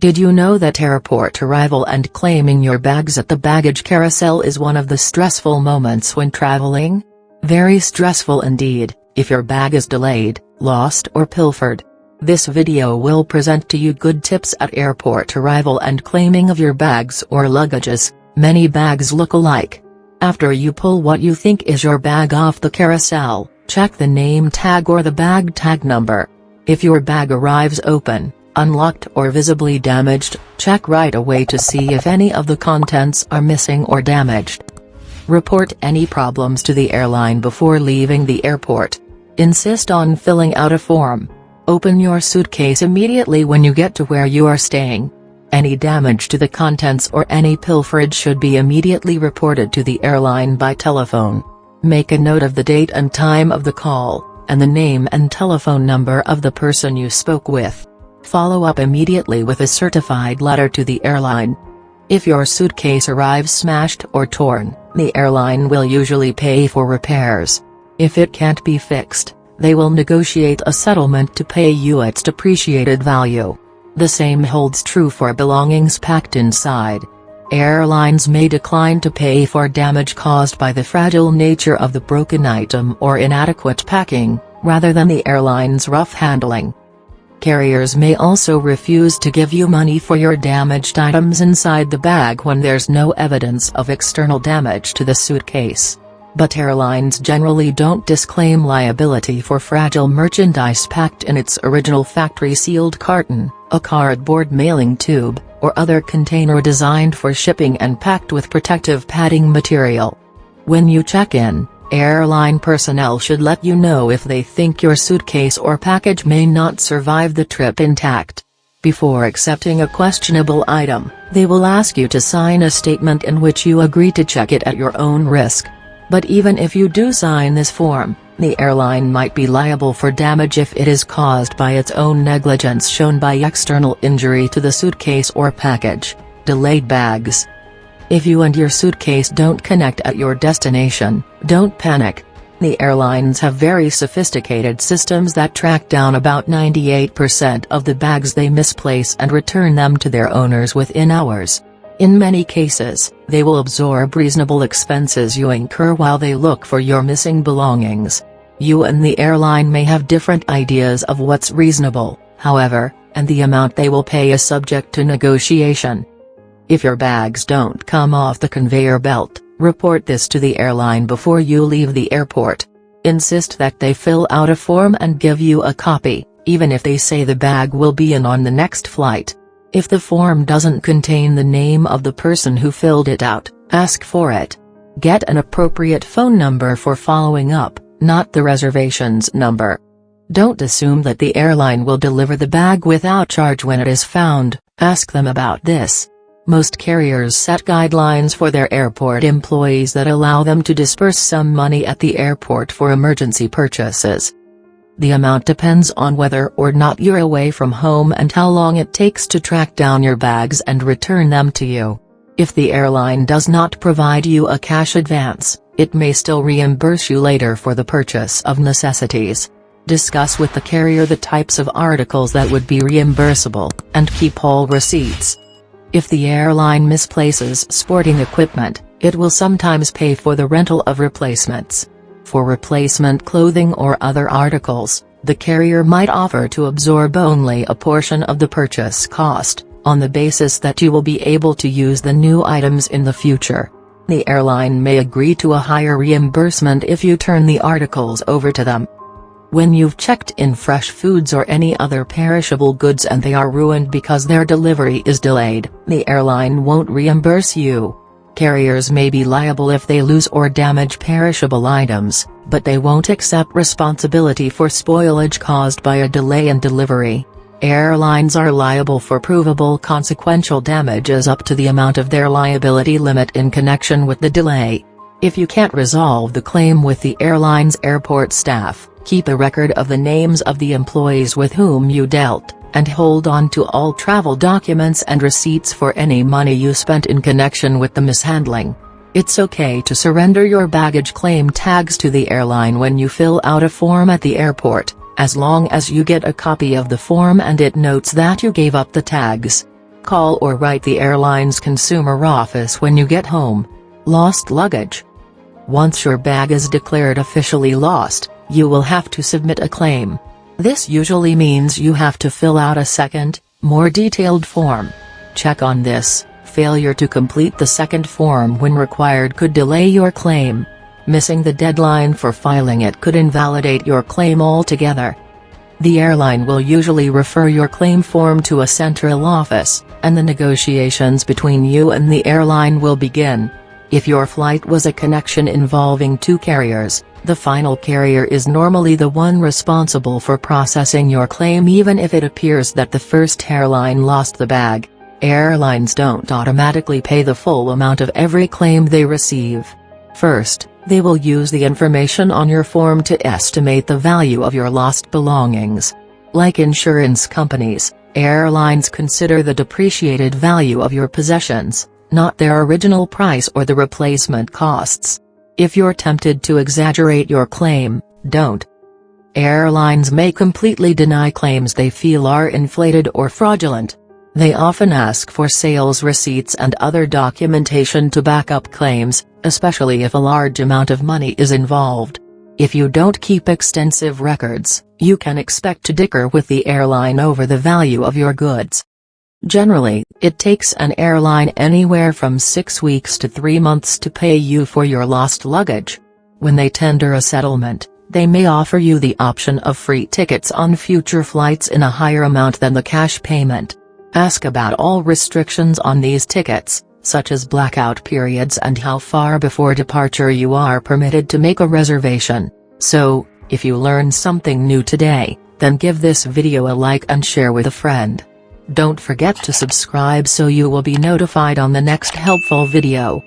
Did you know that airport arrival and claiming your bags at the baggage carousel is one of the stressful moments when traveling? Very stressful indeed, if your bag is delayed, lost or pilfered. This video will present to you good tips at airport arrival and claiming of your bags or luggages. Many bags look alike. After you pull what you think is your bag off the carousel, check the name tag or the bag tag number. If your bag arrives open, unlocked or visibly damaged, check right away to see if any of the contents are missing or damaged. Report any problems to the airline before leaving the airport. Insist on filling out a form. Open your suitcase immediately when you get to where you are staying. Any damage to the contents or any pilferage should be immediately reported to the airline by telephone. Make a note of the date and time of the call, and the name and telephone number of the person you spoke with. Follow up immediately with a certified letter to the airline. If your suitcase arrives smashed or torn, the airline will usually pay for repairs. If it can't be fixed, they will negotiate a settlement to pay you its depreciated value. The same holds true for belongings packed inside. Airlines may decline to pay for damage caused by the fragile nature of the broken item or inadequate packing, rather than the airline's rough handling. Carriers may also refuse to give you money for your damaged items inside the bag when there's no evidence of external damage to the suitcase. But airlines generally don't disclaim liability for fragile merchandise packed in its original factory-sealed carton, a cardboard mailing tube, or other container designed for shipping and packed with protective padding material. When you check in, airline personnel should let you know if they think your suitcase or package may not survive the trip intact. Before accepting a questionable item, they will ask you to sign a statement in which you agree to check it at your own risk. But even if you do sign this form, the airline might be liable for damage if it is caused by its own negligence shown by external injury to the suitcase or package. Delayed bags. If you and your suitcase don't connect at your destination, don't panic. The airlines have very sophisticated systems that track down about 98% of the bags they misplace and return them to their owners within hours. In many cases, they will absorb reasonable expenses you incur while they look for your missing belongings. You and the airline may have different ideas of what's reasonable, however, and the amount they will pay is subject to negotiation. If your bags don't come off the conveyor belt, report this to the airline before you leave the airport. Insist that they fill out a form and give you a copy, even if they say the bag will be in on the next flight. If the form doesn't contain the name of the person who filled it out, ask for it. Get an appropriate phone number for following up, not the reservation's number. Don't assume that the airline will deliver the bag without charge when it is found. Ask them about this. Most carriers set guidelines for their airport employees that allow them to disperse some money at the airport for emergency purchases. The amount depends on whether or not you're away from home and how long it takes to track down your bags and return them to you. If the airline does not provide you a cash advance, it may still reimburse you later for the purchase of necessities. Discuss with the carrier the types of articles that would be reimbursable, and keep all receipts. If the airline misplaces sporting equipment, it will sometimes pay for the rental of replacements. For replacement clothing or other articles, the carrier might offer to absorb only a portion of the purchase cost, on the basis that you will be able to use the new items in the future. The airline may agree to a higher reimbursement if you turn the articles over to them. When you've checked in fresh foods or any other perishable goods and they are ruined because their delivery is delayed, the airline won't reimburse you. Carriers may be liable if they lose or damage perishable items, but they won't accept responsibility for spoilage caused by a delay in delivery. Airlines are liable for provable consequential damages up to the amount of their liability limit in connection with the delay. If you can't resolve the claim with the airline's airport staff, keep a record of the names of the employees with whom you dealt, and hold on to all travel documents and receipts for any money you spent in connection with the mishandling. It's okay to surrender your baggage claim tags to the airline when you fill out a form at the airport, as long as you get a copy of the form and it notes that you gave up the tags. Call or write the airline's consumer office when you get home. Lost luggage. Once your bag is declared officially lost, you will have to submit a claim. This usually means you have to fill out a second, more detailed form. Check on this. Failure to complete the second form when required could delay your claim. Missing the deadline for filing it could invalidate your claim altogether. The airline will usually refer your claim form to a central office, and the negotiations between you and the airline will begin. If your flight was a connection involving two carriers, the final carrier is normally the one responsible for processing your claim even if it appears that the first airline lost the bag. Airlines don't automatically pay the full amount of every claim they receive. First, they will use the information on your form to estimate the value of your lost belongings. Like insurance companies, airlines consider the depreciated value of your possessions, not their original price or the replacement costs. If you're tempted to exaggerate your claim, don't. Airlines may completely deny claims they feel are inflated or fraudulent. They often ask for sales receipts and other documentation to back up claims, especially if a large amount of money is involved. If you don't keep extensive records, you can expect to dicker with the airline over the value of your goods. Generally, it takes an airline anywhere from 6 weeks to 3 months to pay you for your lost luggage. When they tender a settlement, they may offer you the option of free tickets on future flights in a higher amount than the cash payment. Ask about all restrictions on these tickets, such as blackout periods and how far before departure you are permitted to make a reservation. So, if you learned something new today, then give this video a like and share with a friend. Don't forget to subscribe so you will be notified on the next helpful video.